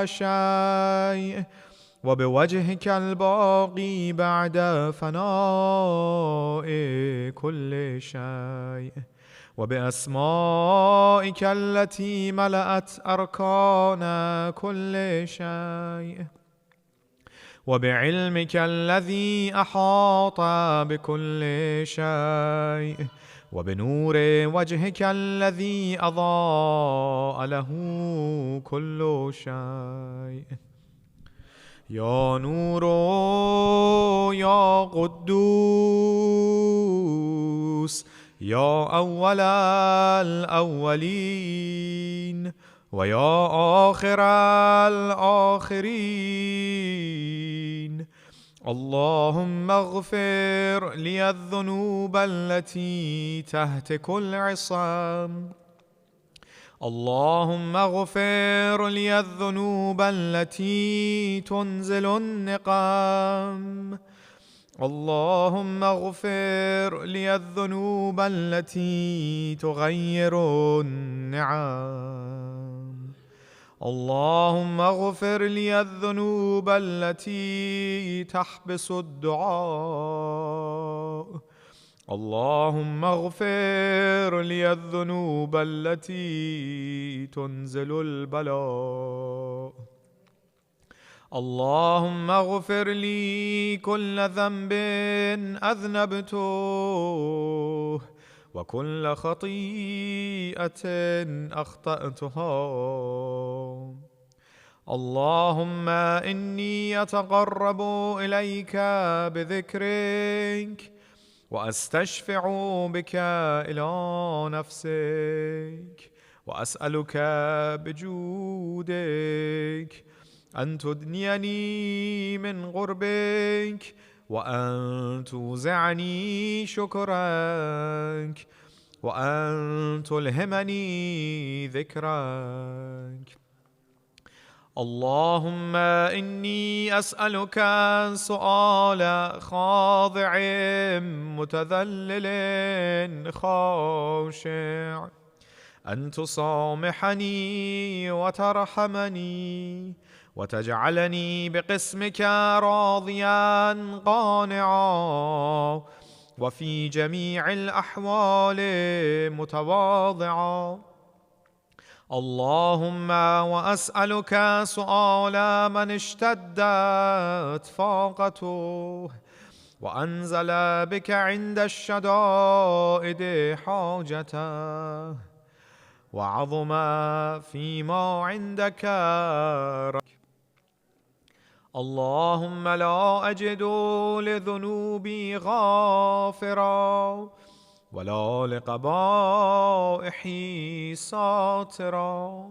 شيء وبوجهك الباقي بعد فناء كل شيء وبأسمائك التي ملأت أركان كل شيء وبعلمك الذي أحاط بكل شيء وبنور وجهك الذي أضاء له كل شيء. يا نور يا قدوس يا أول الأولين ويا آخر الآخرين، اللهم اغفر لي الذنوب التي تهتك العصام، اللهم اغفر لي الذنوب التي تنزل النقام، اللهم اغفر لي الذنوب التي تغير النعم، اللهم اغفر لي الذنوب التي تحبس الدعاء، اللهم اغفر لي الذنوب التي تنزل البلاء، اللهم اغفر لي كل ذنب أذنبته وكل خطيئة أخطأتها، اللهم إني أتقرب إليك بذكرك وأستشفع بك إلى نفسك وأسألك بجودك أن تدنيني من قربك وأن توزعني شكرك وأن تلهمني ذكرك. اللهم إني أسألك سؤال خاضع متذلل خاشع أن تصامحني وترحمني وتجعلني بقسمك راضيا قانعا وفي جميع الأحوال متواضعا. اللهم وأسألك سؤال من اشتدت فاقته وأنزل بك عند الشدائد حاجته وعظم فيما عندك رك. اللهم لا أجد لذنوبي غافرا ولا لقبائحي ساترا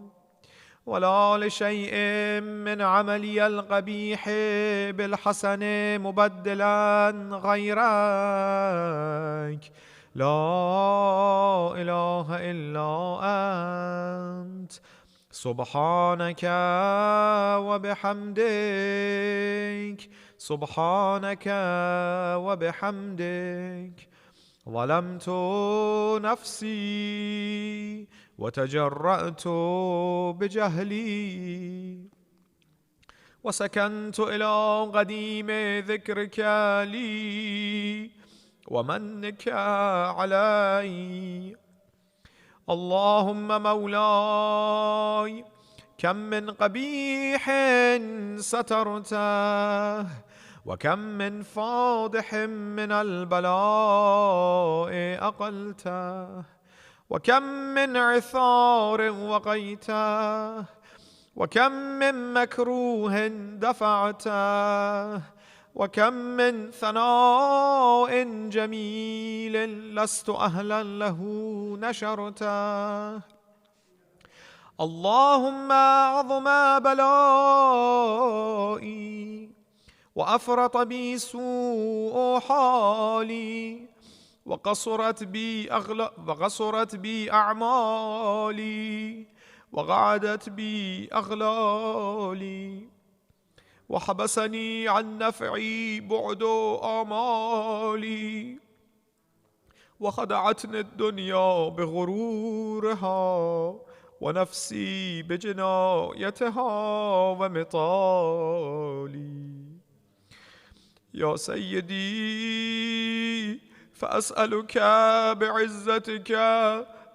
ولا لشيء من عملي القبيح بالحسن مبدلا غيرك، لا إله إلا أنت سبحانك وبحمدك سبحانك وبحمدك ظلمت نفسي وتجرأت بجهلي وسكنت إلى قديم ذكرك لي ومنك علي. اللهم مولاي كم من قبيح سترته وكم من فاضح من البلاء أقلته وكم من عثار وقيته وكم من مكروه دفعته وكم من ثناء جميل لست أهلا له نشرته. اللهم عظم بلائي وأفرط بي سوء حالي وقصرت بي أعمالي وقعدت بي أغلالي وحبسني عن نفعي بعد آمالي وخدعتني الدنيا بغرورها ونفسي بجنايتها ومطالي. يا سيدي فأسألك بعزتك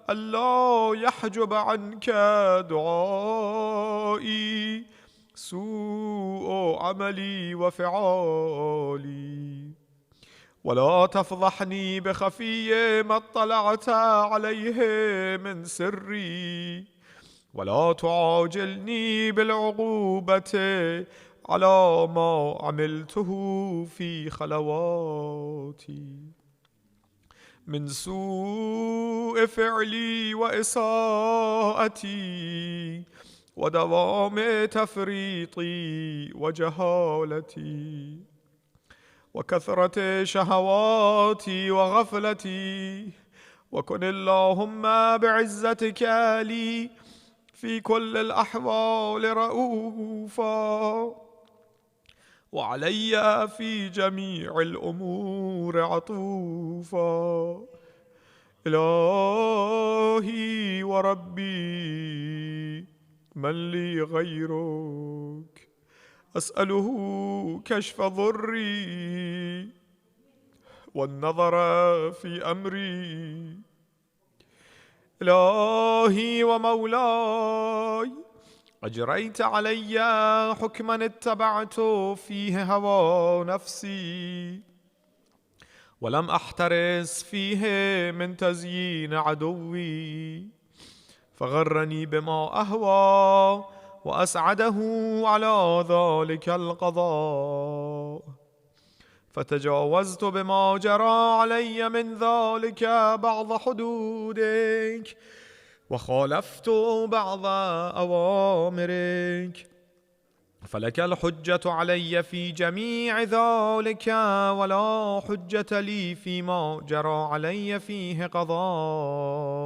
ألا يحجب عنك دعائي سوء عملي وفعالي، ولا تفضحني بخفي ما اطلعت عليه من سري، ولا تعاجلني بالعقوبة على ما عملته في خلواتي من سوء فعلي وإساءتي ودوام تفريطي وجهالتي وكثرة شهواتي وغفلتي. وكن اللهم بعزتك لي في كل الأحوال رؤوفا، وعلي في جميع الأمور عطوفا. إلهي وربي من لي غيرك، أسأله كشف ضري والنظر في أمري. إلهي ومولاي أجريت علي حكما اتبعت فيه هوى نفسي، ولم أحترس فيه من تزيين عدوي، فغرني بما أهوى وأسعده على ذلك القضاء، فتجاوزت بما جرى علي من ذلك بعض حدودك، وخالفت بعض أوامرك، فلك الحجة علي في جميع ذلك، ولا حجة لي فيما جرى علي فيه قضاؤك،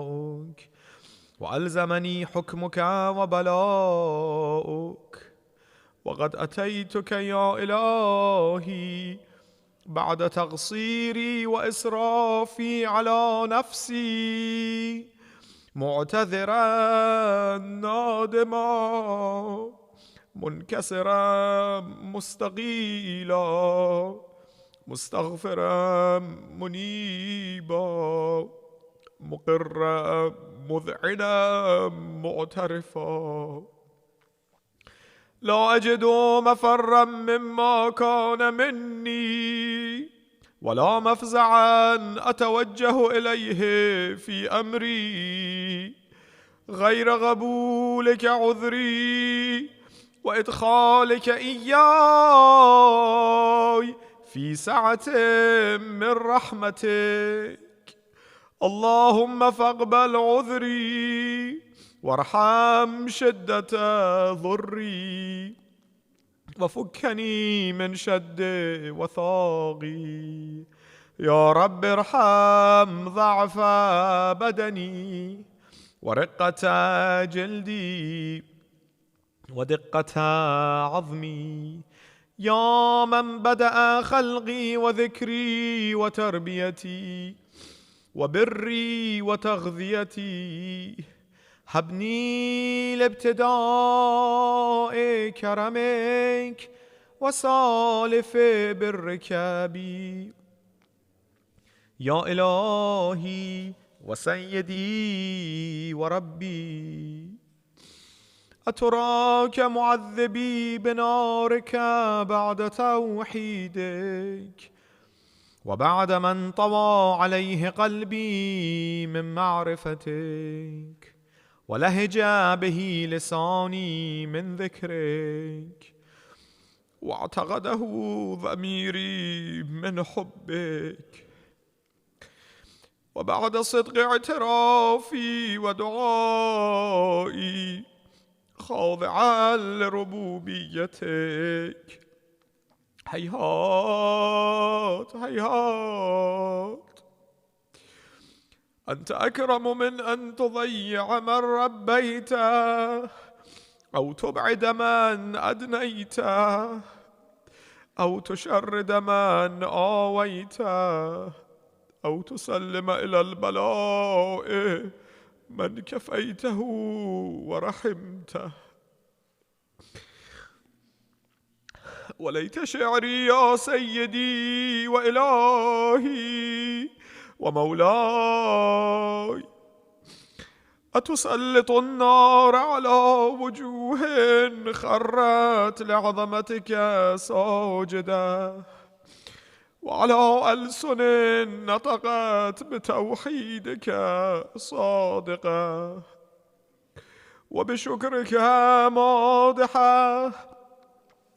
وألزمني حكمك وبلاؤك. وقد أتيتك يا إلهي بعد تقصيري وإسرافي على نفسي، معتذرا نادما منكسرا مستقيلا مستغفرا منيبا مقرا مذعنا معترفا. لا أجد مفرا مما كان مني، ولا مفزعا أتوجه إليه في أمري غير قبولك عذري وإدخالك إياي في سعة من رحمتك. اللهم فاقبل عذري وارحم شدة ضري، وفكني من شد وثاقي. يا رب ارحم ضعف بدني ورقة جلدي ودقة عظمي، يا من بدأ خلقي وذكري وتربيتي وبري وتغذيتي. هبني لابتداء كرمك وسالف برك بي. يا إلهي وسيدي وربي، أتراك معذبي بنارك بعد توحيدك، وبعد من طوى عليه قلبي من معرفتك، ولهج به لساني من ذكرك، واعتقده ضميري من حبك، وبعد صدق اعترافي ودعائي خاضعا لربوبيتك، هيهات هيهات، أنت أكرم من أن تضيع من ربيته، أو تبعد من أدنيته، أو تشرد من آويته، أو تسلم إلى البلاء من كفيته ورحمته. وليت شعري يا سيدي وإلهي ومولاي، أتسلط النار على وجوه خرت لعظمتك ساجدة، وعلى ألسن نطقت بتوحيدك صادقة، وبشكرك مادحة،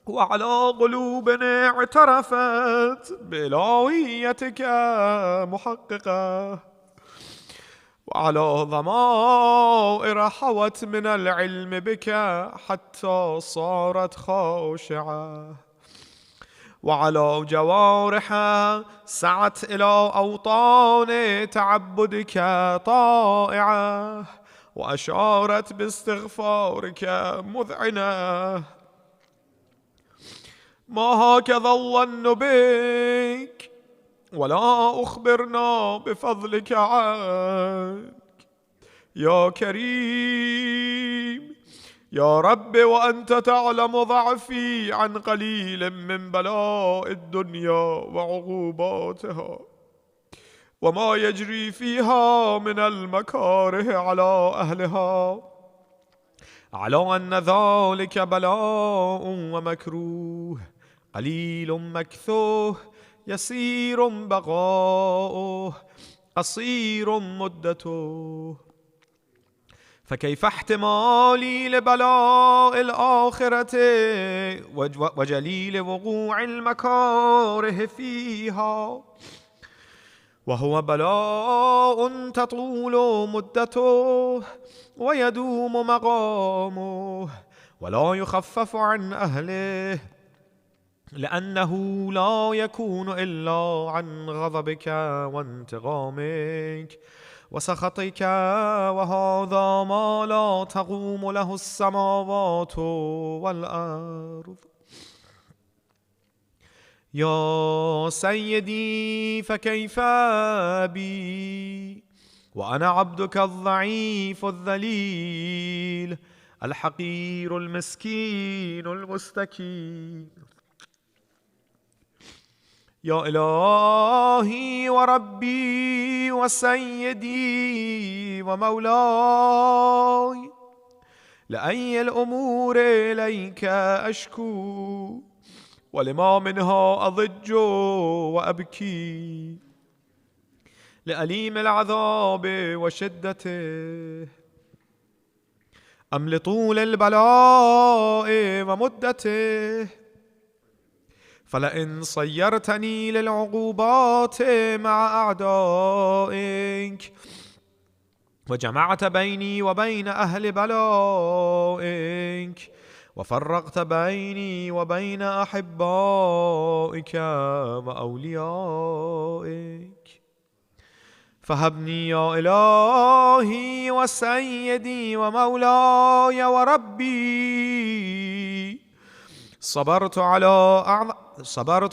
وعلى قلوب اعترفت بإلهيتك محققة، وعلى ضمائر حوت من العلم بك حتى صارت خاشعة، وعلى جوارح سعت إلى أوطان تعبدك طائعة، وأشارت باستغفارك مذعنة. ما هكذا الظن بك، ولا أخبرنا بفضلك عنك يا كريم يا رب، وأنت تعلم ضعفي عن قليل من بلاء الدنيا وعقوباتها، وما يجري فيها من المكاره على أهلها، على أن ذلك بلاء ومكروه، قليل مكثوه، يسير بقاؤه، قصير مدته. فكيف احتمالي لبلاء الآخرة وجليل وقوع المكاره فيها، وهو بلاء تطول مدته ويدوم مقامه، ولا يخفف عن أهله، لأنه لا يكون إلا عن غضبك وانتقامك وسخطك، وهذا ما لا تقوم له السماوات والأرض. يا سيدي فكيف بي وأنا عبدك الضعيف الذليل الحقير المسكين المستكين. يا إلهي وربي وسيدي ومولاي، لأي الأمور إليك أشكو، ولما منها أضج وأبكي، لأليم العذاب وشدته، أم لطول البلاء ومدته؟ فلئن صيرتني للعقوبات مع أعدائك، وجمعت بيني وبين أهل بلائك، وفرقت بيني وبين أحبائك وأوليائك، فهبني يا إلهي وسيدي ومولاي وربي، صبرت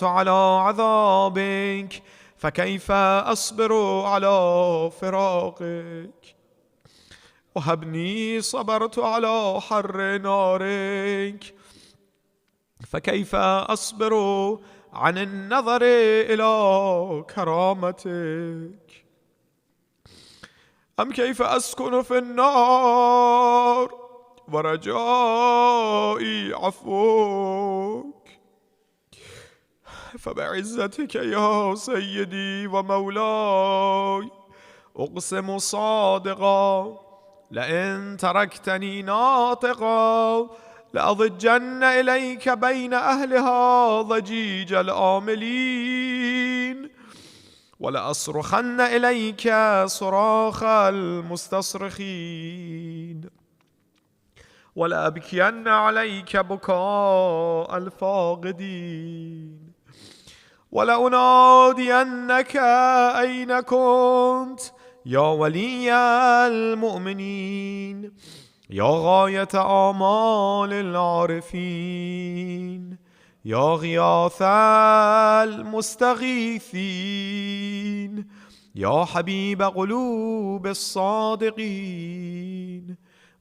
على عذابك، فكيف أصبر على فراقك؟ وهبني صبرت على حر نارك، فكيف أصبر عن النظر إلى كرامتك؟ أم كيف أسكن في النار ورجائي عفوك؟ فبعزتك يا سيدي ومولاي أقسم صادقا، لئن تركتني ناطقا لأضجن إليك بين أهلها ضجيج الآملين، ولأصرخن إليك صراخ المستصرخين، ولأبكين عليك بكاء الفاقدين، ولأنادينك أين كنت يا ولي المؤمنين، يا غاية آمال العارفين، يا غياث المستغيثين، يا حبيب قلوب الصادقين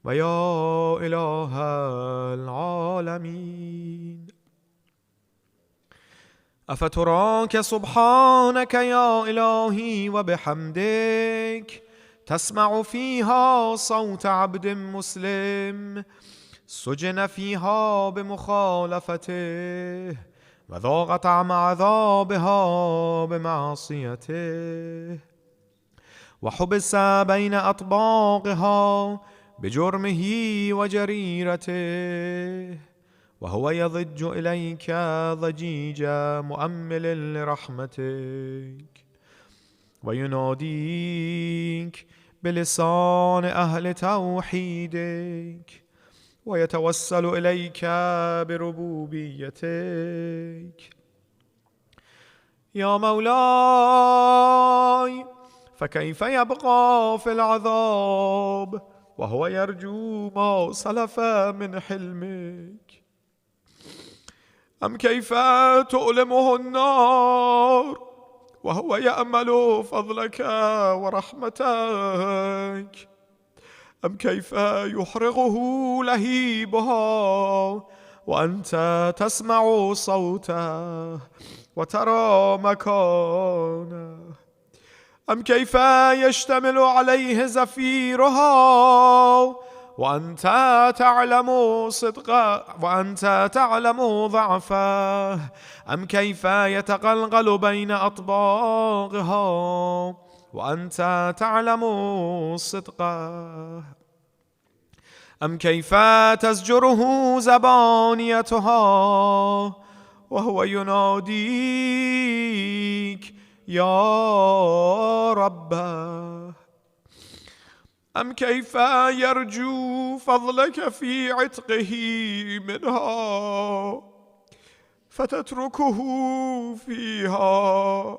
ويا إله العالمين. أفتراك سبحانك يا إلهي وبحمدك تسمع فيها صوت عبد مسلم سجن فيها بمخالفته وذاق طعم عذابها بمعصيته وحبس بين أطباقها بجرمه وجريرته وهو يضج إليك ضجيج مؤمل لرحمتك ويناديك بلسان أهل توحيدك ويتوسل إليك بربوبيتك. يا مولاي، فكيف يبقى في العذاب وهو يرجو ما سلف من حلمك؟ أم كيف تؤلمه النار وهو يأمل فضلك ورحمتك؟ أم كيف يحرقه لهيبها وأنت تسمع صوته وترى مكانه؟ أم كيف يشتمل عليه زفيرها وأنت تعلم صدقه وأنت تعلم ضعفه؟ أم كيف يتقلقل بين أطباقها وأنت تعلم صدقه؟ أم كيف تزجره زبانيتها وهو يناديك يا ربه؟ أم كيف يرجو فضلك في عتقه منها فتتركه فيها؟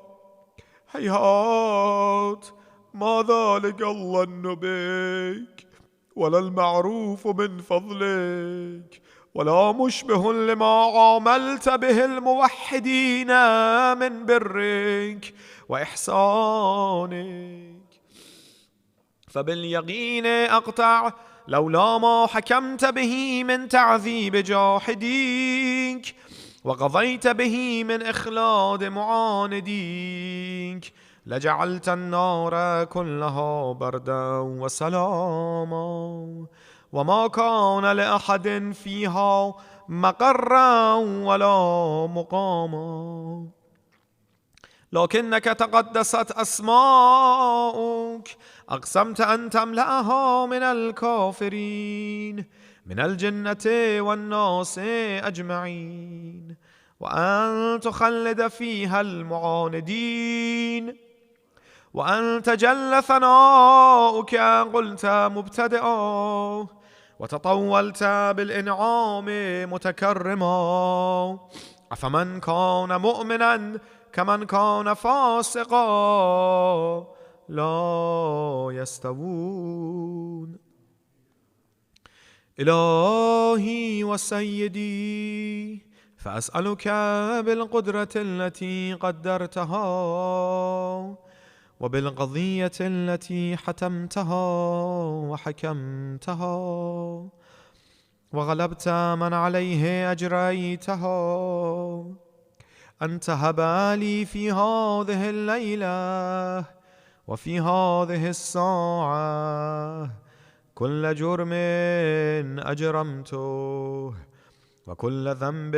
هيهات، ما ذلك الظن بك ولا المعروف من فضلك ولا مشبه لما عاملت به الموحدين من برك وإحسانك. فباليقين أقطع لولا ما حكمت به من تعذيب جاحديك وقضيت به من إخلاد معانديك لجعلت النار كلها بردا وسلاما وما كان لأحد فيها مقرا ولا مقاما. لكنك تقدست أسماؤك أقسمت أن تملأها من الكافرين من الجنة والناس أجمعين وأن تخلد فيها المعاندين وأن تجل ثناؤك قلت مبتدئا وتطولت بالإنعام متكرما. أفمن كان مؤمنا كمن كان فاسقا لا يستوون. إلهي وسيدي، فأسألك بالقدرة التي قدرتها وبالقضية التي حتمتها وحكمتها وغلبت من عليه أجريتها أن تهب لي في هذه الليلة وفي هذه الساعة كل جرم أجرمته وكل ذنب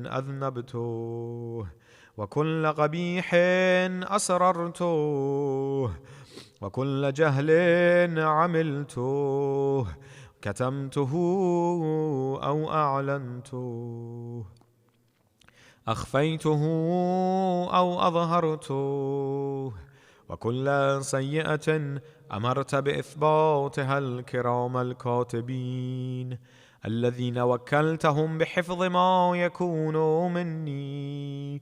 أذنبته وكل قبيح أسررته وكل جهل عملته كتمته أو أعلنته أخفيته أو أظهرته وكل سيئة أمرت بإثباتها الكرام الكاتبين الذين وكلتهم بحفظ ما يكون مني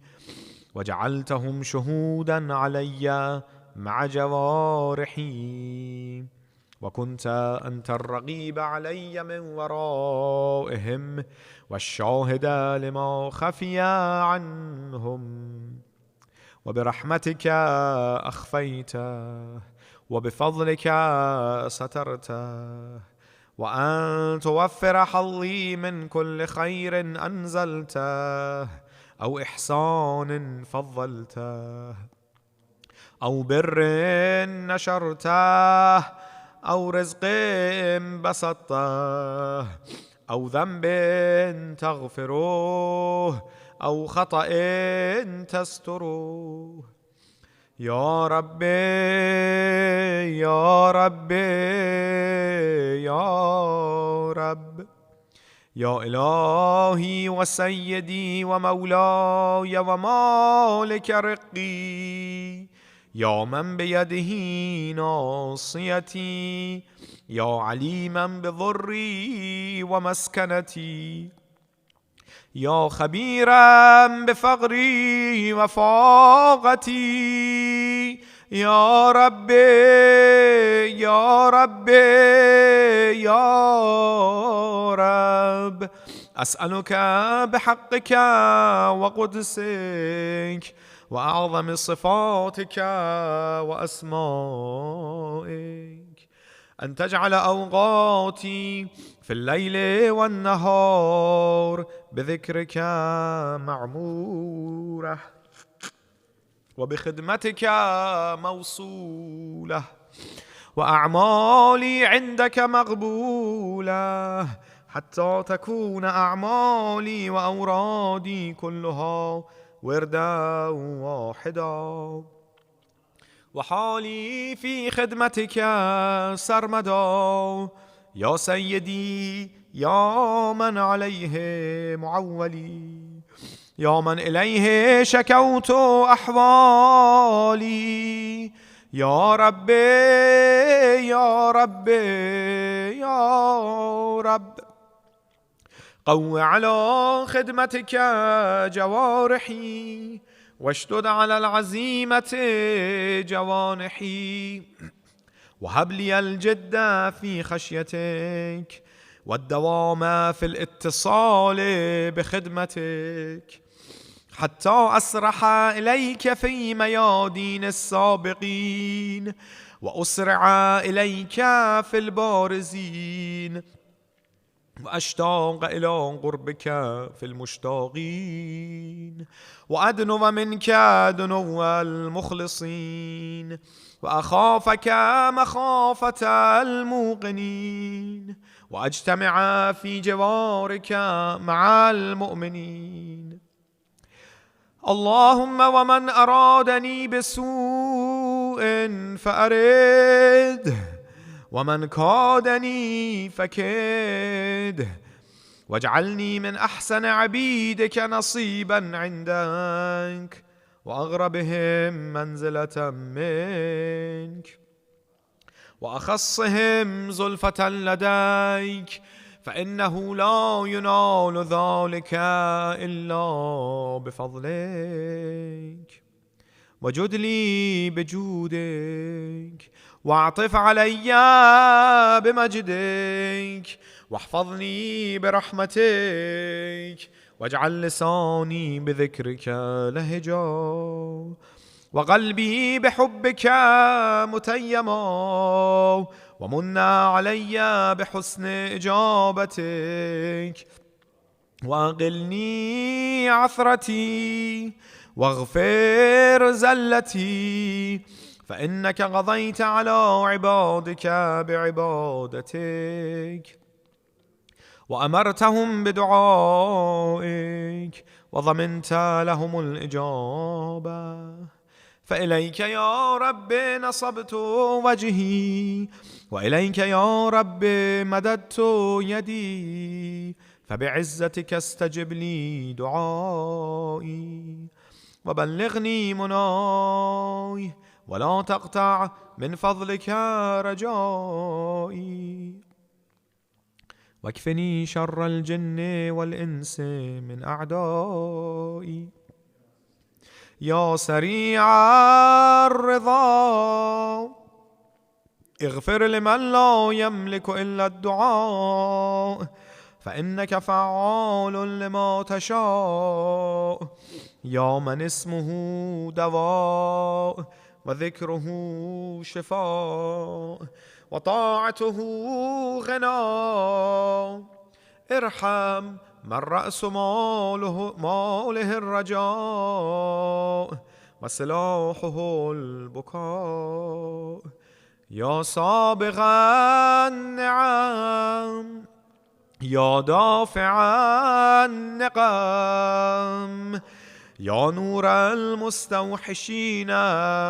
وجعلتهم شهودا علي مع جوارحي وكنت أنت الرقيب علي من ورائهم والشاهد لما خفي عنهم وبرحمتك أخفيته وبفضلك سترته، وأن توفر حظي من كل خير أنزلته أو إحسان فضلته أو بر نشرته أو رزق بسطته أو ذنب تغفروه أو خطأ تستروه. يا ربي يا ربي يا رب، يا إلهي وسيدي ومولاي ومالك رقي، يا من بيده ناصيتي، يا عليما بضري ومسكنتي، يا خبيرا بفقري وفاقتي، يا ربي يا ربي يا رب، أسألك بحقك وقدسك وأعظم صفاتك وأسمائك أن تجعل أوقاتي في الليل والنهار بذكرك معمورة وبخدمتك موصولة، وأعمالي عندك مقبولة، حتى تكون أعمالي وأورادي كلها وردا واحدا، وحالي في خدمتك سرمدا. يا سيدي يا من عليه معولي، يا من إليه شكوت أحوالي، يا ربي يا ربي يا رب، قو على خدمتك جوارحي واشدد على العزيمة جوانحي، وهب لي الجد في خشيتك والدوام في الاتصال بخدمتك، حتى أسرح إليك في ميادين السابقين وأسرع إليك في البارزين، وأشتاق إلى قربك في المشتاقين، وأدنو منك دنو المخلصين، وأخافك مخافة الموقنين، وأجتمع في جوارك مع المؤمنين. اللهم ومن أرادني بسوء فأرده، ومن كادني فكيده، واجعلني من أحسن عبيدك نصيبا عندك وأغربهم منزلة منك وأخصهم زلفة لديك، فإنه لا ينال ذلك إلا بفضلك. وجد لي بجودك، واعطف علي بمجدك، واحفظني برحمتك، واجعل لساني بذكرك لهجا، وقلبي بحبك متيما، ومنا علي بحسن إجابتك، وأقلني عثرتي واغفر زلتي، فإنك قضيت على عبادك بعبادتك، وأمرتهم بدعائك، وضمنت لهم الإجابة. فإليك يا رب نصبت وجهي، وإليك يا رب مددت يدي، فبعزتك استجب لي دعائي، وبلغني مناي، ولا تقطع من فضلك رجائي، واكفني شر الجن والإنس من أعدائي. يا سريع الرضا اغفر لمن لا يملك إلا الدعاء، فإنك فعال لما تشاء يا من اسمه دواء وذكره شفاء وطاعته غنى ارحم من رأس ماله الرجاء وسلاحه البكاء يا سابغ النعم يا دافع النقم يا نور المستوحشين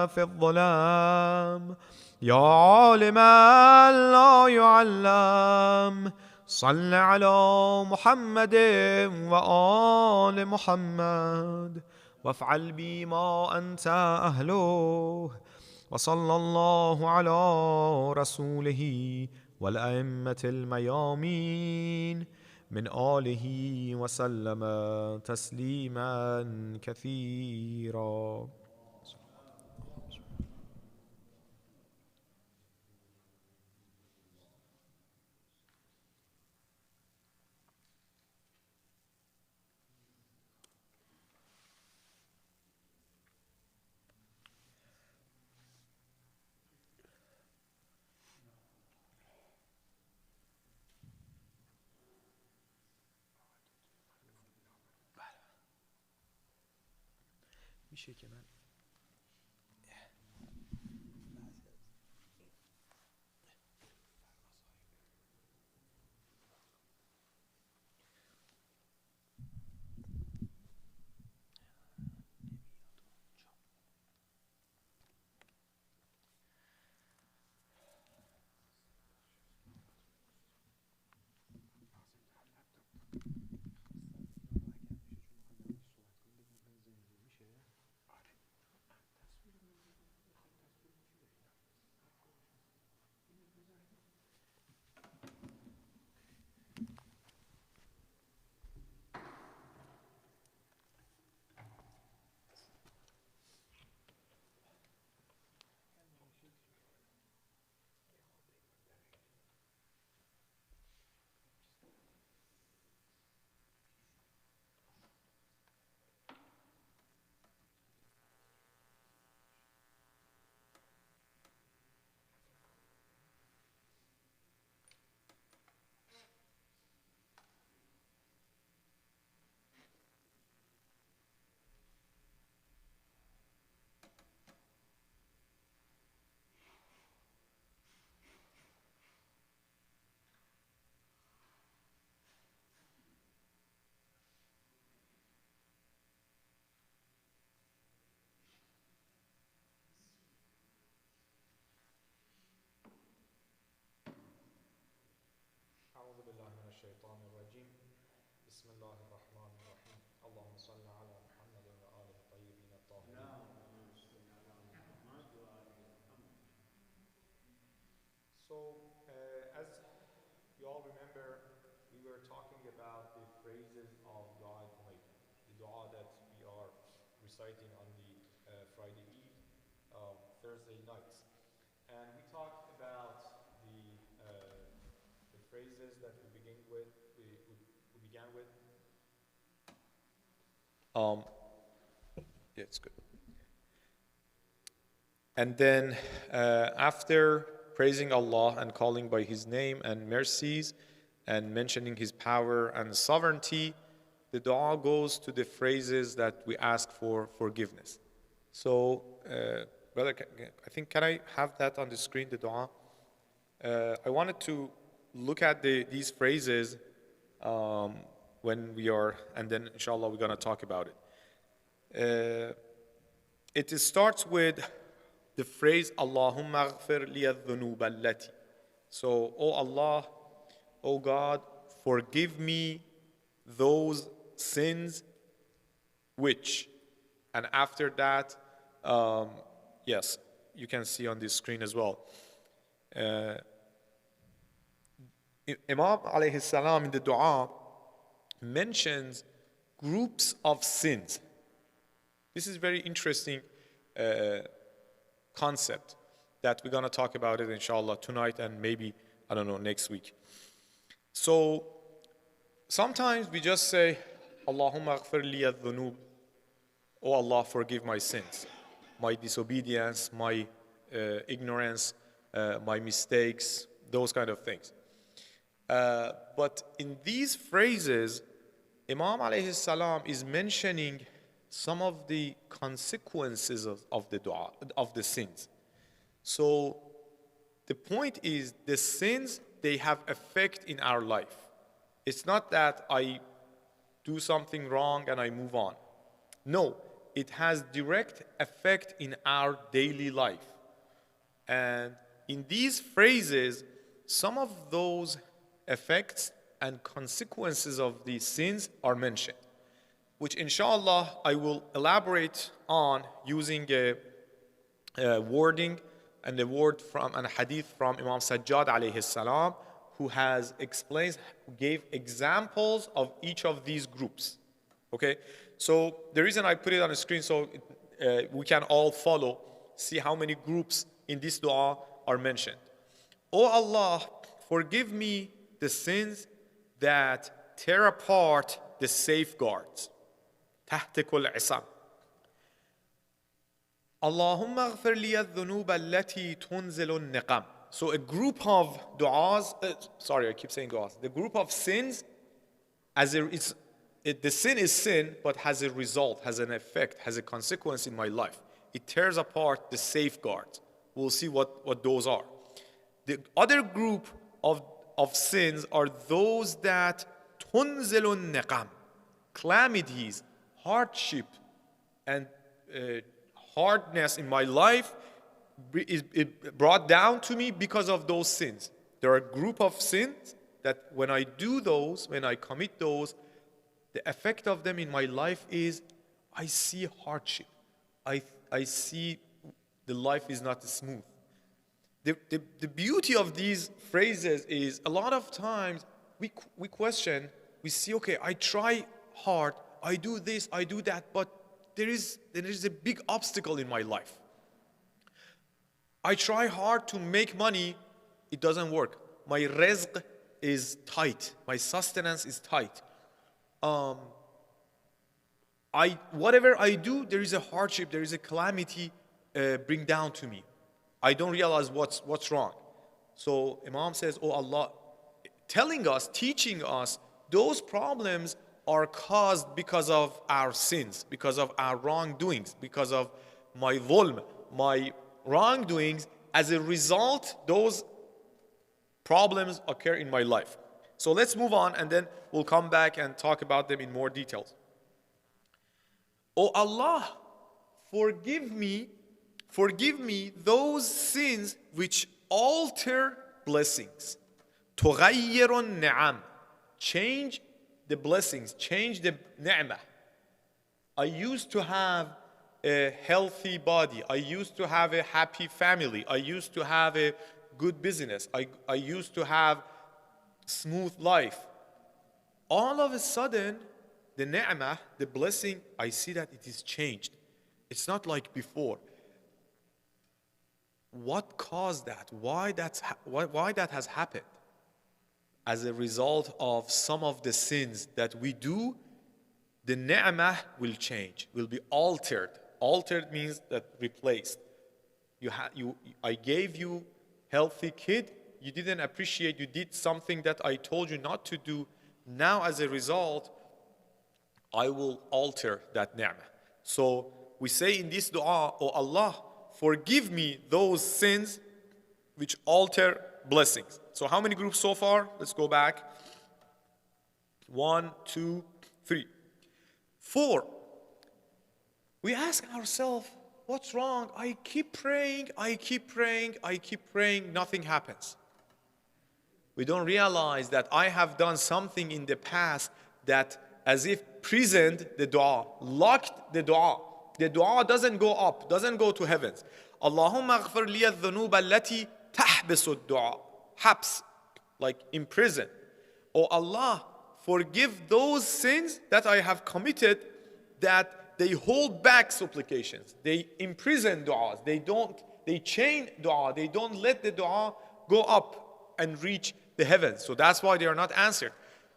في الظلام يا عالما لا يعلم صل على محمد وآل محمد وافعل بي ما أنت أهله وصلى الله على رسوله والأئمة الميامين من آله وسلم تسليما كثيرا. میشه که من أعوذ بالله من الشيطان الرجيم بسم الله الرحمن الرحيم اللهم صل على محمد وآله الطيبين الطاهرين. So, as you all remember, we were talking about the phrases of Duaa Kumayl, the dua that we are reciting on the Friday Eid, Thursday nights. And we talked about the phrases that we begin with. We began with. Yeah, it's good. And then after praising Allah and calling by His name and mercies and mentioning His power and sovereignty, the dua goes to the phrases that we ask for forgiveness. So, brother, I think, can I have that on the screen, the dua? I wanted to look at these phrases when we are, and then inshallah we're going to talk about it. It starts with the phrase Allahumma aghfir liya dhunub allati. So, oh Allah, oh God, forgive me those sins which, and after that, yes, you can see on this screen as well. Imam alayhi salam in the dua mentions groups of sins. This is very interesting concept that we're going to talk about it inshallah tonight and maybe, I don't know, next week. So Sometimes we just say, Allahumma aghfir li adh-dhunub. Oh Allah, forgive my sins, my disobedience, my ignorance, my mistakes, those kind of things. But in these phrases, Imam alayhi salam is mentioning some of the consequences of the dua, of the sins. So the point is, the sins, they have effect in our life. It's not that I do something wrong and I move on. No, it has direct effect in our daily life. And in these phrases, some of those effects and consequences of these sins are mentioned, which inshallah I will elaborate on using a wording and a word from a hadith from Imam Sajjad alayhi salam, who has explained, gave examples of each of these groups. Okay, so the reason I put it on the screen so we can all follow, see how many groups in this dua are mentioned. Oh Allah, forgive me the sins that tear apart the safeguards. تحت كل عصام. اللهم اغفر لي الذنوب التي تنزل النقم. So a group of du'as, I keep saying du'as. The group of sins, the sin is sin, but has a result, has an effect, has a consequence in my life. It tears apart the safeguards. We'll see what those are. The other group of sins are those that تنزل النقم, calamities, hardship, and hardness in my life is brought down to me because of those sins. There are a group of sins that when I do those, when I commit those, the effect of them in my life is I see hardship. I see the life is not smooth. The beauty of these phrases is a lot of times we question, we see, okay, I try hard, I do this, I do that, but there is a big obstacle in my life. I try hard to make money, it doesn't work. My rizq is tight, my sustenance is tight. Whatever I do, there is a hardship, there is a calamity bring down to me. I don't realize what's wrong. So Imam says, oh Allah, telling us, teaching us, those problems are caused because of our sins, because of our wrongdoings, because of my dhulm, my wrongdoings. As a result, those problems occur in my life. So let's move on and then we'll come back and talk about them in more details. Oh Allah, forgive me those sins which alter blessings. تغير النعم, change the blessings, change the ni'mah. I used to have a healthy body. I used to have a happy family. I used to have a good business. I used to have smooth life. All of a sudden, the ni'mah, the blessing, I see that it is changed. It's not like before. What caused that? Why that has happened? As a result of some of the sins that we do, the ni'mah will change, will be altered. Altered means that replaced. I gave you healthy kid, you didn't appreciate, you did something that I told you not to do. Now as a result, I will alter that ni'mah. So we say in this dua, oh Allah, forgive me those sins which alter blessings. So how many groups so far? Let's go back. 1, 2, 3, 4. We ask ourselves, what's wrong? I keep praying, nothing happens. We don't realize that I have done something in the past that as if prisoned the dua, locked the dua. The dua doesn't go up, doesn't go to heavens. Allahumma aghfir li adh-dhunub allati tahbisu ad-du'a. Habs, like in prison. Oh Allah, forgive those sins that I have committed that they hold back supplications. They imprison du'as. They chain dua. They don't let the dua go up and reach the heavens. So that's why they are not answered.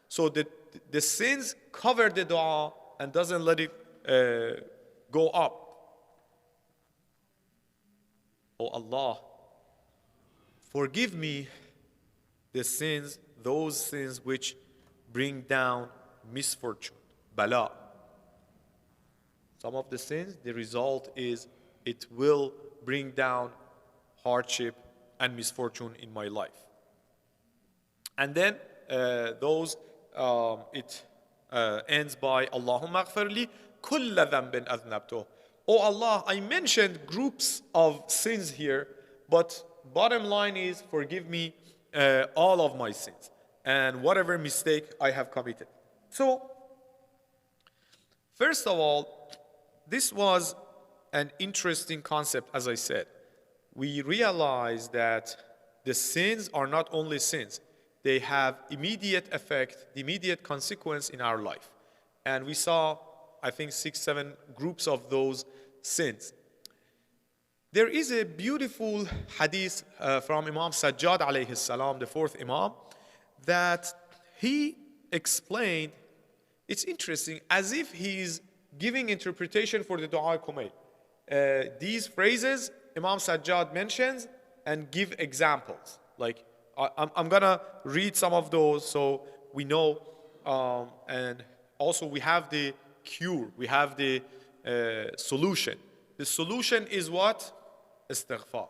So the the sins cover the dua and doesn't let it go up. Oh Allah, forgive me the sins, those sins which bring down misfortune, bala. Some of the sins, the result is it will bring down hardship and misfortune in my life. And then it ends by Allahumma aghfirli kulla dhanbin adhnabtuh. Oh Allah, I mentioned groups of sins here, but bottom line is forgive me all of my sins and whatever mistake I have committed. So, first of all, this was an interesting concept, as I said. We realize that the sins are not only sins, they have immediate effect, immediate consequence in our life. And we saw, I think, 6, 7 groups of those sins. There is a beautiful hadith from Imam Sajjad alayhi salam, the 4th Imam, that he explained, it's interesting, as if he's giving interpretation for the Duaa Kumayl. These phrases Imam Sajjad mentions and give examples. Like, I'm gonna read some of those so we know, and also we have the cure, we have the solution. The solution is what? Istighfar.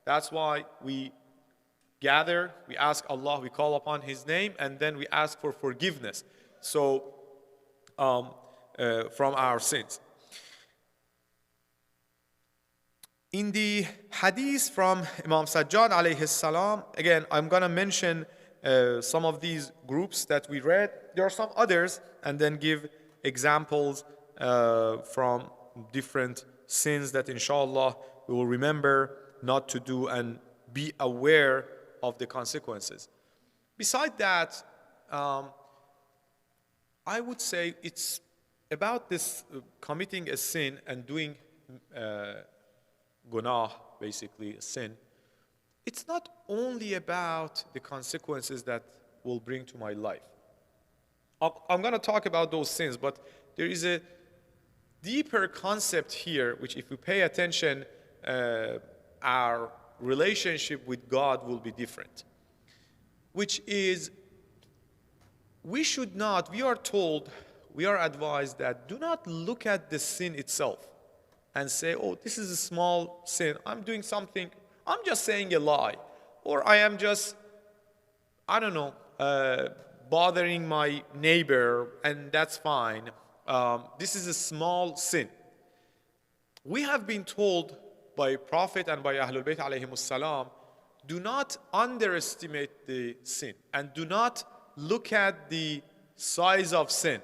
That's why we gather, we ask Allah, we call upon His name, and then we ask for forgiveness. So, from our sins. In the hadith from Imam Sajjad alayhi salam, again, I'm going to mention some of these groups that we read. There are some others, and then give examples from different sins that inshallah we will remember not to do and be aware of the consequences. Besides that, I would say it's about this committing a sin and doing gunah, basically a sin. It's not only about the consequences that will bring to my life. I'm going to talk about those sins, but there is a deeper concept here, which if we pay attention, our relationship with God will be different. Which is, we are told, we are advised that do not look at the sin itself and say, oh, this is a small sin. I'm doing something, I'm just saying a lie. Or I am just, I don't know, bothering my neighbor, and that's fine. This is a small sin. We have been told by Prophet and by Ahlul Bayt alayhimus salam, do not underestimate the sin and do not look at the size of sin.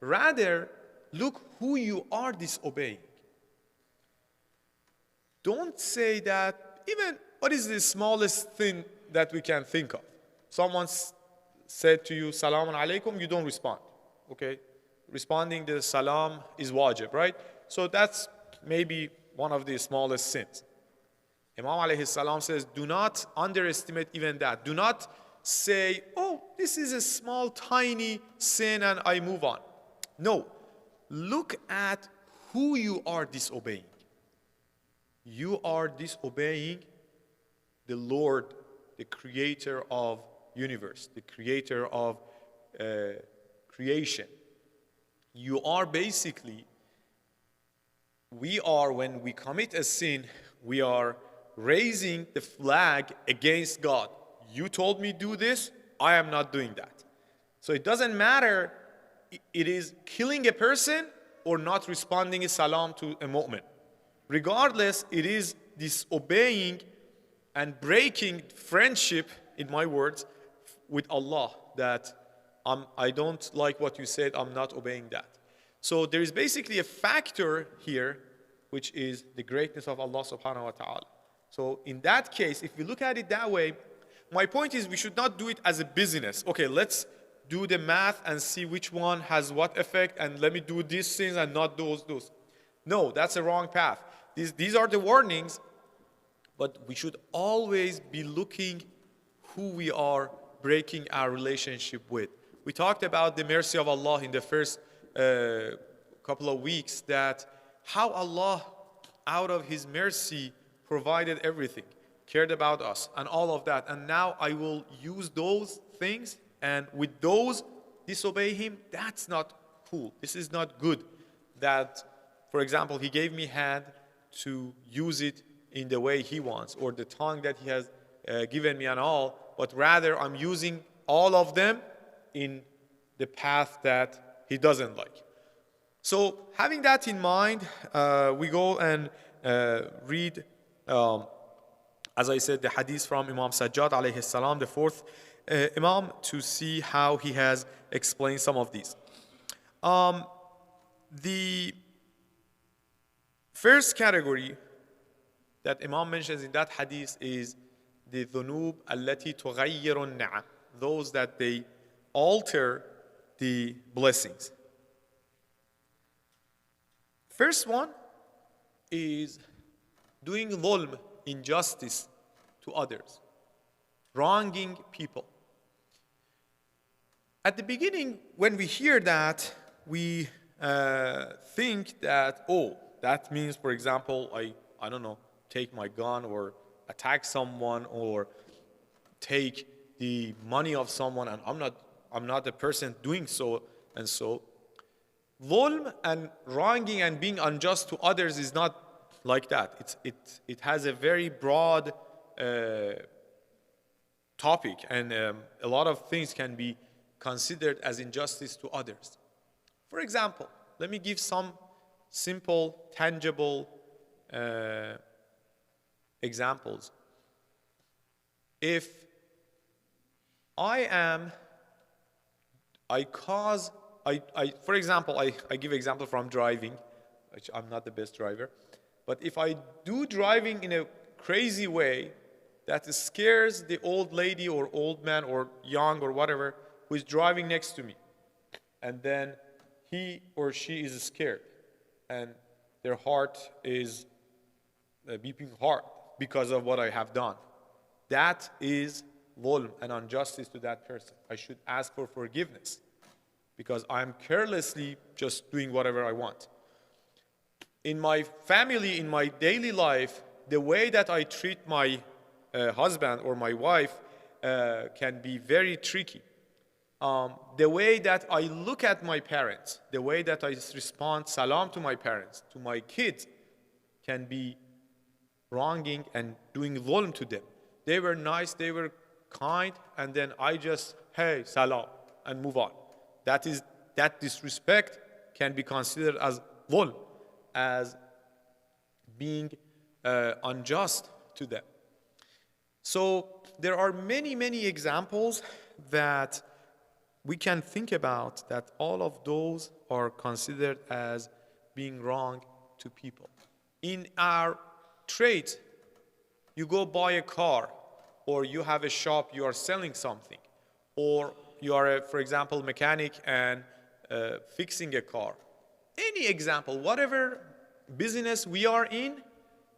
Rather, look who you are disobeying. Don't say that, even what is the smallest thing that we can think of? Someone said to you, Salamun alaikum, you don't respond. Okay? Responding to salam is wajib, right? So that's maybe one of the smallest sins. Imam alayhi salam says, do not underestimate even that. Do not say, oh, this is a small, tiny sin and I move on. No. Look at who you are disobeying. You are disobeying the Lord, the creator of universe, the creator of creation. You are basically, when we commit a sin, we are raising the flag against God. You told me do this, I am not doing that. So it doesn't matter, it is killing a person or not responding a salam to a mu'min. Regardless, it is disobeying and breaking friendship, in my words, with Allah, that I don't like what you said, I'm not obeying that. So there is basically a factor here, which is the greatness of Allah subhanahu wa ta'ala. So in that case, if we look at it that way, my point is we should not do it as a business. Okay, let's do the math and see which one has what effect, and let me do these things and not those. No, that's a wrong path. These are the warnings, but we should always be looking who we are breaking our relationship with. We talked about the mercy of Allah in the first couple of weeks, that how Allah, out of His mercy, provided everything, cared about us, and all of that. And now I will use those things, and with those disobey Him. That's not cool. This is not good. That, for example, He gave me hand to use it in the way He wants, or the tongue that He has given me and all, but rather I'm using all of them in the path that He doesn't like. So having that in mind, we go and read, as I said, the hadith from Imam Sajjad alayhi salam, the fourth Imam, to see how he has explained some of these. The first category that Imam mentions in that hadith is the dhunub allati tughayyiru an-na'am, those that they alter the blessings. First one is doing dhulm, injustice to others, wronging people. At the beginning, when we hear that, we think that, oh, that means, for example, I don't know, take my gun or attack someone or take the money of someone, and I'm not the person doing so. And so dhulm and wronging and being unjust to others is not like that. It has a very broad topic, and a lot of things can be considered as injustice to others. For example, let me give some simple, tangible examples. If for example, I give example from driving, which I'm not the best driver, but if I do driving in a crazy way that scares the old lady or old man or young or whatever who is driving next to me, and then he or she is scared and their heart is beeping hard because of what I have done, that is dhulm and injustice to that person. I should ask for forgiveness because I'm carelessly just doing whatever I want. In my family, in my daily life, the way that I treat my husband or my wife can be very tricky. The way that I look at my parents, the way that I respond salam to my parents, to my kids, can be wronging and doing dhulm to them. They were nice, they were kind, and then I just, hey, salam, and move on. That disrespect can be considered as dhulm, as being unjust to them. So there are many, many examples that we can think about, that all of those are considered as being wrong to people. In our trade, you go buy a car, or you have a shop, you are selling something, or you are, for example, mechanic and fixing a car. Any example, whatever business we are in,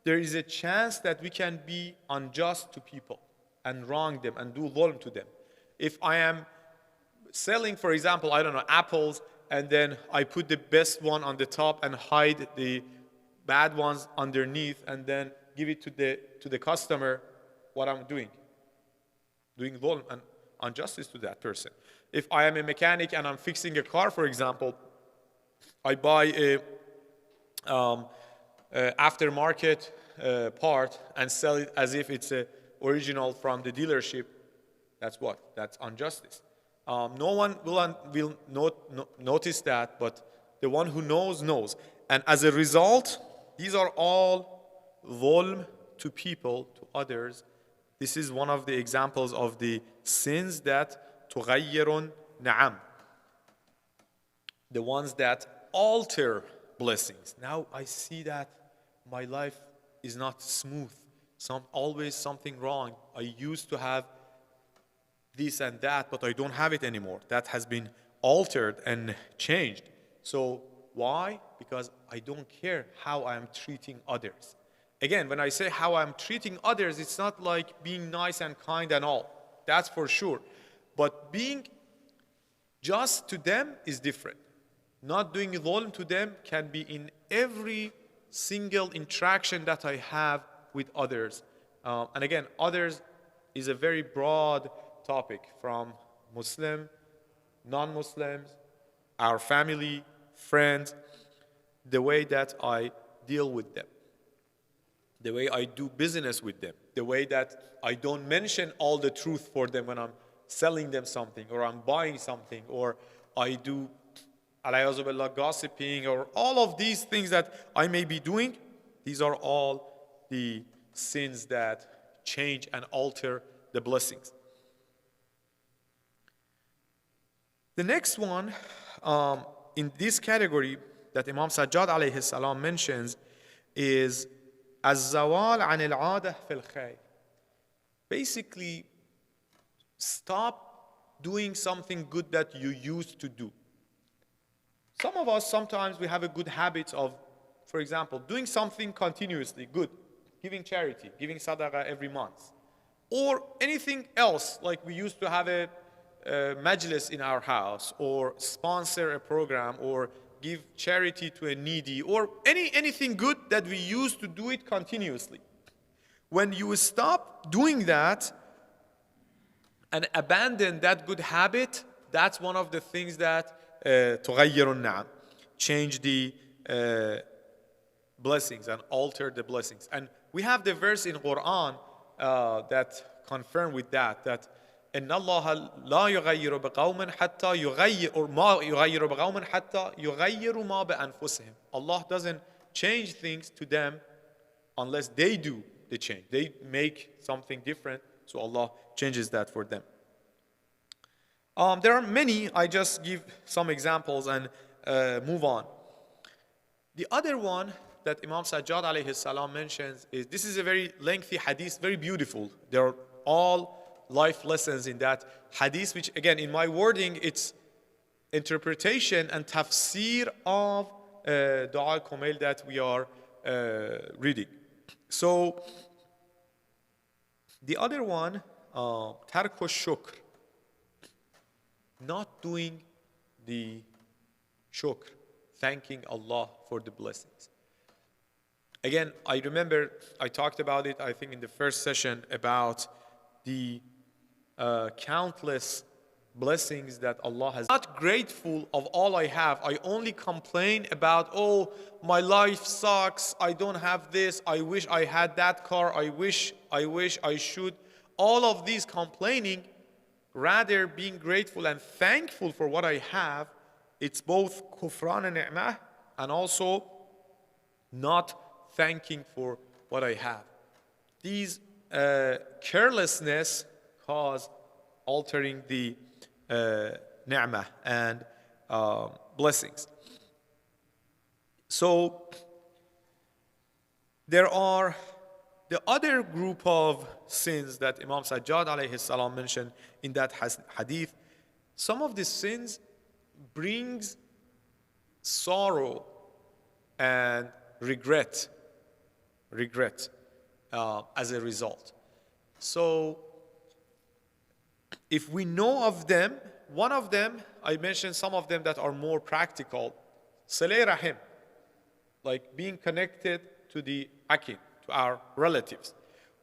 there is a chance that we can be unjust to people and wrong them and do dhulm to them. If I am selling, for example, I don't know, apples, and then I put the best one on the top and hide the bad ones underneath, and then give it to the customer, what I'm doing dhulm and injustice to that person. If I am a mechanic and I'm fixing a car, for example, I buy a aftermarket part and sell it as if it's a original from the dealership. That's what? That's injustice. No one will notice that, but the one who knows. And as a result, these are all dhulm to people, to others. This is one of the examples of the sins that tughayyirun na'am, the ones that alter blessings. Now I see that my life is not smooth. Always something wrong. I used to have this and that, but I don't have it anymore. That has been altered and changed. So why? Because I don't care how I am treating others. Again, when I say how I'm treating others, it's not like being nice and kind and all. That's for sure. But being just to them is different. Not doing dhulm to them can be in every single interaction that I have with others. And again, others is a very broad topic, from Muslim, non-Muslims, our family, friends, the way that I deal with them, the way I do business with them, the way that I don't mention all the truth for them when I'm selling them something, or I'm buying something, or I do alayyazu billah, gossiping, or all of these things that I may be doing. These are all the sins that change and alter the blessings. The next one in this category that Imam Sajjad alayhi salam mentions is az-zawal an al-'adah fil khayr. Basically, stop doing something good that you used to do. Some of us, sometimes we have a good habit of, for example, doing something continuously good, giving charity, giving sadaqah every month, or anything else, like we used to have a majlis in our house, or sponsor a program, or give charity to a needy, or anything good that we used to do it continuously. When you stop doing that and abandon that good habit, that's one of the things that تغير النعم, change the blessings and alter the blessings. And we have the verse in Quran that confirm with that إن الله لا يغير بقوم حتى يغير or ما يغير بقوم حتى يغيروا ما بأنفسهم. Allah doesn't change things to them unless they do the change. They make something different, so Allah changes that for them. There are many. I just give some examples and move on. The other one that Imam Sajjad alayhi salam mentions is, this is a very lengthy hadith, very beautiful. There are all life lessons in that hadith, which again, in my wording, it's interpretation and tafsir of Duaa Kumayl that we are reading. So, the other one, tark shukr, not doing the shukr, thanking Allah for the blessings. Again, I remember I talked about it, I think in the first session, about the countless blessings that Allah has. Not grateful of all I have. I only complain about, oh, my life sucks, I don't have this, I wish I had that car, I wish I should. All of these complaining, rather being grateful and thankful for what I have, it's both kufran and ni'mah, and also not thanking for what I have. These carelessness cause altering the ni'mah and blessings. So there are the other group of sins that Imam Sajjad alayhi salam mentioned in that hadith. Some of the sins brings sorrow and regret as a result. So if we know of them, one of them, I mentioned some of them that are more practical, Saleh Rahim, like being connected to the akin, to our relatives.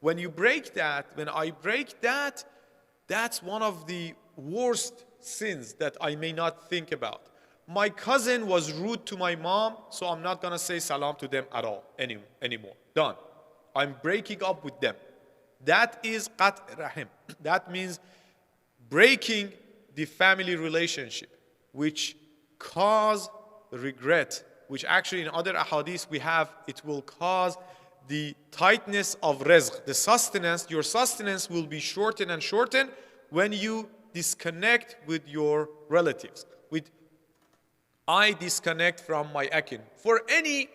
When you break that, when I break that, that's one of the worst sins that I may not think about. My cousin was rude to my mom, so I'm not going to say salam to them at all anymore. Done. I'm breaking up with them. That is qat' rahim. That means breaking the family relationship, which cause regret, which actually in other ahadith we have, it will cause the tightness of rizq, the sustenance. Your sustenance will be shortened and shortened when you disconnect with your relatives. I disconnect from my akin for any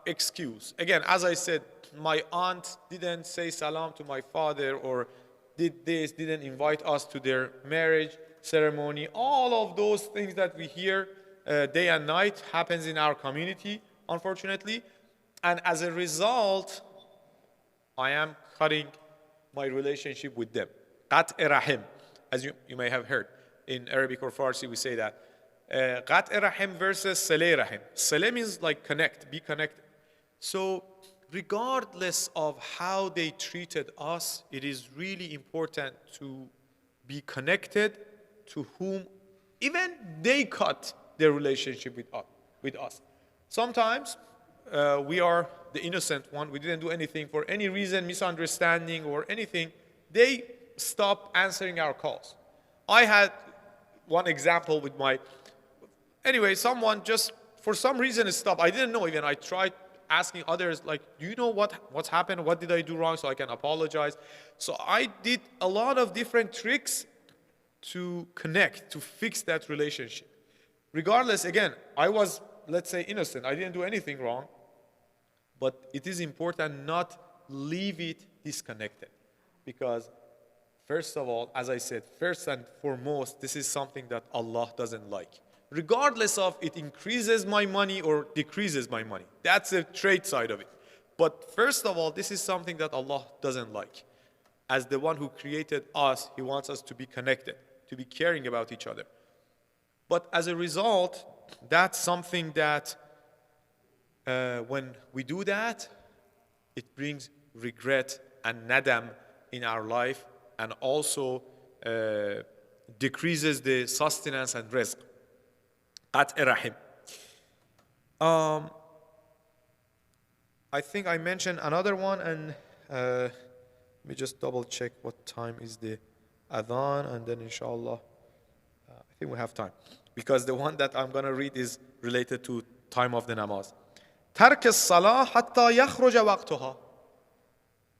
excuse. Again, as I said, my aunt didn't say salam to my father, or did this, didn't invite us to their marriage ceremony. All of those things that we hear day and night happens in our community, unfortunately. And as a result, I am cutting my relationship with them. Qat' rahim, as you may have heard. in Arabic or Farsi, we say that. Qat' rahim versus Saleh rahim. Saleh means like connect, be connected. So regardless of how they treated us, it is really important to be connected to whom even they cut their relationship with us. Sometimes we are the innocent one. We didn't do anything for any reason, misunderstanding or anything. They stop answering our calls. I had one example with anyway, someone just for some reason stopped. I didn't know even. I tried asking others, like, do you know what's happened? What did I do wrong so I can apologize? So I did a lot of different tricks to connect, to fix that relationship. Regardless, again, I was, let's say, innocent. I didn't do anything wrong. But it is important not leave it disconnected. Because first of all, as I said, first and foremost, this is something that Allah doesn't like. Regardless of it increases my money or decreases my money. That's a trade side of it. But first of all, this is something that Allah doesn't like. As the one who created us, He wants us to be connected, to be caring about each other. But as a result, that's something that when we do that, it brings regret and nadam in our life and also decreases the sustenance and rizq. Qat' rahim. I think I mentioned another one, and let me just double check what time is the adhan, and then inshallah, I think we have time. Because the one that I'm going to read is related to time of the namaz. ترك الصلاة حتى يخرج وقتها.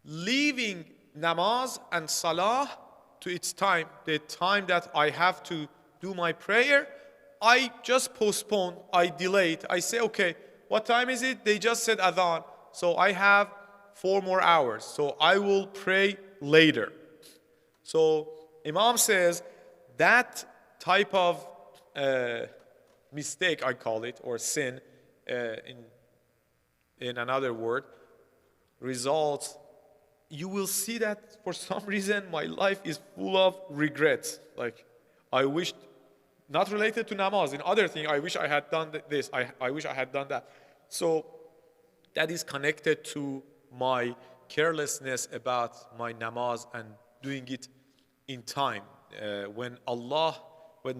Leaving namaz and salah to its time, the time that I have to do my prayer, I just postpone, I delayed. I say, okay, what time is it? They just said adhan. So I have 4 more hours. So I will pray later. So Imam says that type of mistake, I call it, or sin, in another word, results, you will see that for some reason my life is full of regrets. Like, I wished, not related to namaz, in other thing, I wish I had done this, I wish I had done that. So that is connected to my carelessness about my namaz and doing it in time. When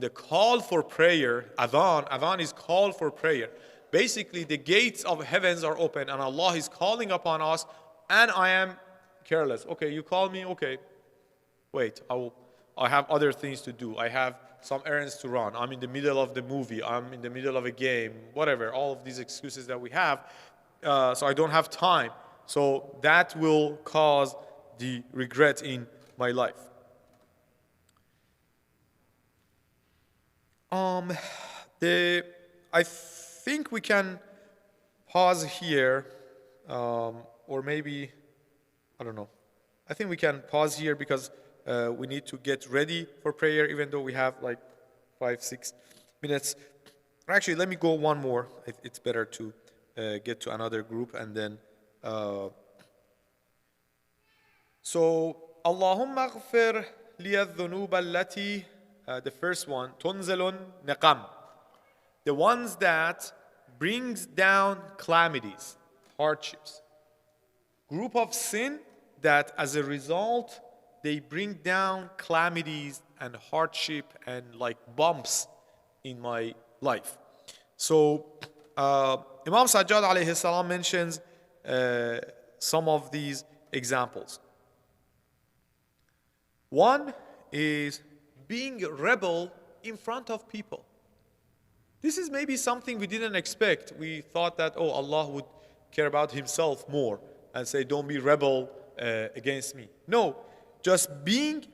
the call for prayer, adhan is call for prayer. Basically, the gates of heavens are open and Allah is calling upon us, and I am careless. Okay, you call me, okay. Wait, I have other things to do. I have some errands to run. I'm in the middle of the movie. I'm in the middle of a game, whatever. All of these excuses that we have. So I don't have time. So that will cause the regret in my life. I think we can pause here, or maybe, I don't know. I think we can pause here because we need to get ready for prayer, even though we have like 5-6 minutes. Actually, let me go one more. It's better to get to another group, and then so Allahumma aghfir liya dhunub allati, the first one, tunzilun niqam, the ones that brings down calamities, hardships, group of sin that as a result they bring down calamities and hardship and like bumps in my life. So Imam Sajjad alayhi salam mentions some of these examples. One is being a rebel in front of people. This is maybe something we didn't expect. We thought that, oh, Allah would care about Himself more and say, don't be rebel against me. No, just being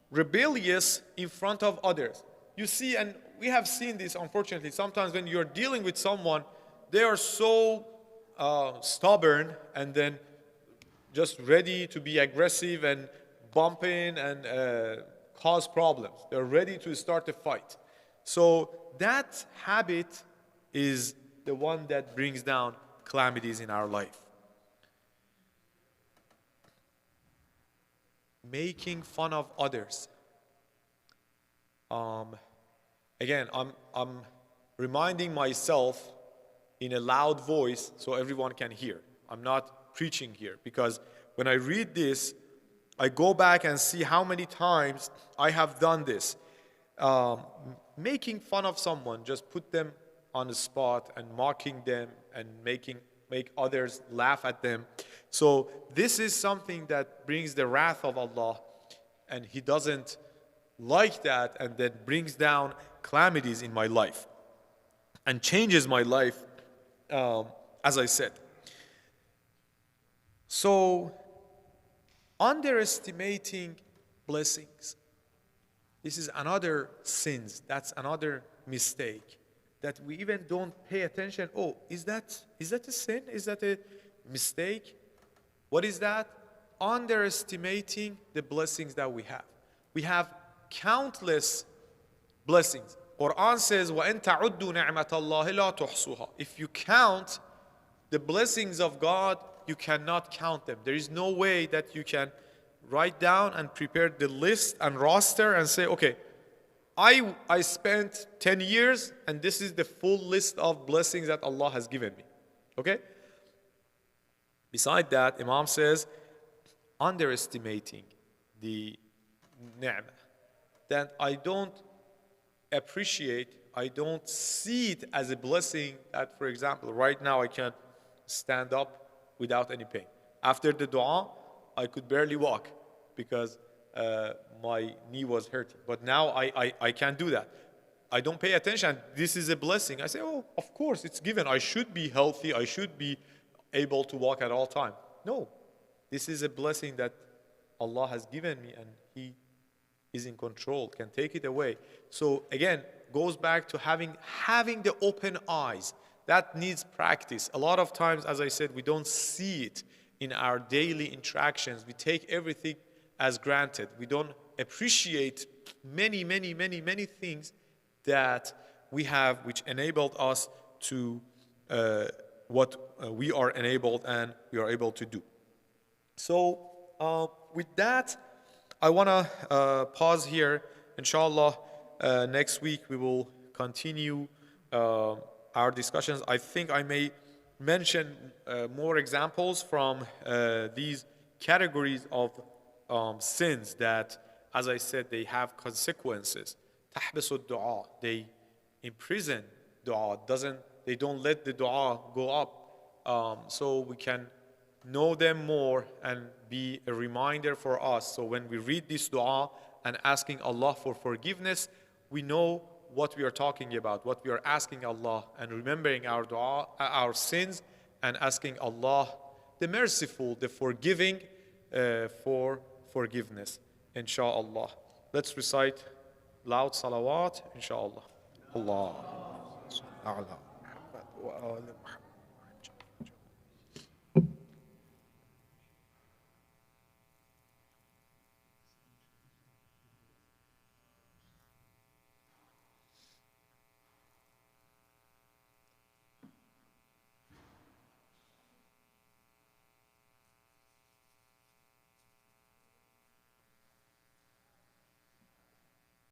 rebellious in front of others. You see, and we have seen this, unfortunately, sometimes when you're dealing with someone, they are so stubborn and then just ready to be aggressive and bumping and cause problems. They're ready to start a fight. So that habit is the one that brings down calamities in our life. Making fun of others. Um, Again, I'm reminding myself in a loud voice so everyone can hear. I'm not preaching here because when I read this, I go back and see how many times I have done this. Um, Making fun of someone, just put them on the spot and mocking them and make others laugh at them. So this is something that brings the wrath of Allah, and He doesn't like that, and that brings down calamities in my life and changes my life, as I said. So, underestimating blessings. This is another sin. That's another mistake that we even don't pay attention. Oh, is that a sin? Is that a mistake? What is that? Underestimating the blessings that we have. We have countless blessings. Quran says, وَإِن تَعُدُّوا نِعْمَةَ اللَّهِ لَا تُحْصُوهَا. If you count the blessings of God, you cannot count them. There is no way that you can write down and prepare the list and roster and say, okay, I spent 10 years and this is the full list of blessings that Allah has given me. Okay? Beside that, Imam says, underestimating the ni'mah, that I don't appreciate, I don't see it as a blessing that, for example, right now I can stand up without any pain. After the dua, I could barely walk because my knee was hurting. But now I can't do that. I don't pay attention. This is a blessing. I say, oh, of course, it's given. I should be healthy. I should be able to walk at all time. No, this is a blessing that Allah has given me, and He is in control, can take it away. So again, goes back to having the open eyes. That needs practice. A lot of times, as I said, we don't see it in our daily interactions. We take everything as granted. We don't appreciate many things that we have, which enabled us to what we are enabled and we are able to do. So with that, I want to pause here. Inshallah, next week we will continue our discussions. I think I may mention more examples from these categories of sins that, as I said, they have consequences. تحبس الدعاء, they imprison dua, they don't let the dua go up, so we can know them more and be a reminder for us. So when we read this dua and asking Allah for forgiveness, we know what we are talking about, what we are asking Allah, and remembering our dua, our sins, and asking Allah, the merciful, the forgiving, for forgiveness, inshallah. Let's recite loud salawat, inshallah. Allah.